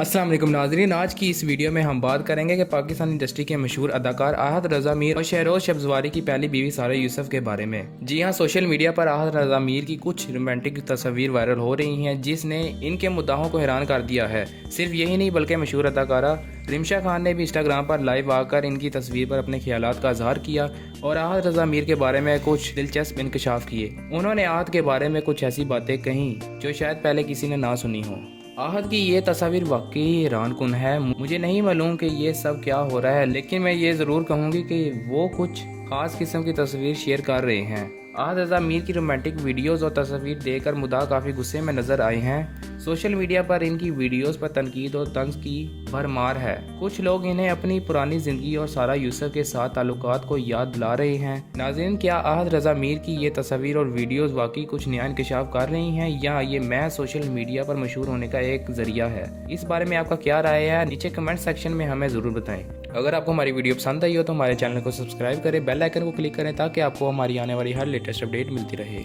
अस्सलाम वालेकुम नाज़रीन, आज की इस वीडियो में हम बात करेंगे कि पाकिस्तान इंडस्ट्री के मशहूर अदाकार आहत रज़ा मीर और शहरोज शब्जवारी की पहली बीवी सारा यूसुफ के बारे में। जी हाँ, सोशल मीडिया पर आहत रज़ा मीर की कुछ रोमांटिक तस्वीर वायरल हो रही हैं जिसने इनके मुद्दाहों को हैरान कर दिया है। सिर्फ यही नहीं बल्कि मशहूर अदाकारा रिमशा खान ने भी इंस्टाग्राम पर लाइव आकर इनकी तस्वीर पर अपने ख्यालात का इजहार किया और आहत रज़ा मीर के बारे में कुछ दिलचस्प इंकशाफ किए। उन्होंने आहत के बारे में कुछ ऐसी बातें कहीं जो शायद पहले किसी ने ना सुनी हो। आहत की ये तस्वीर वाकई हैरान कुन है। मुझे नहीं मालूम कि ये सब क्या हो रहा है, लेकिन मैं ये ज़रूर कहूँगी कि वो कुछ खास किस्म की तस्वीर शेयर कर रहे हैं। आहत रज़ा मीर की रोमांटिक वीडियोस और तस्वीर देखकर मुद्दा काफ़ी गुस्से में नज़र आए हैं। सोशल मीडिया पर इनकी वीडियोस पर तनकीद और तंज की भरमार है। कुछ लोग इन्हें अपनी पुरानी ज़िंदगी और सारा यूसुफ के साथ ताल्लुकात को याद दिला रहे हैं। नाज़रीन, क्या आहत रज़ा मीर की ये तस्वीर और वीडियोस वाकई कुछ नया इंकशाफ कर रही हैं या ये महज सोशल मीडिया पर मशहूर होने का एक ज़रिया है? इस बारे में आपका क्या राय है? नीचे कमेंट सेक्शन में हमें ज़रूर बताएं। अगर आपको हमारी वीडियो पसंद आई हो तो हमारे चैनल को सब्सक्राइब करें, बेल आइकन को क्लिक करें ताकि आपको हमारी आने वाली हर लेटेस्ट अपडेट मिलती रहे।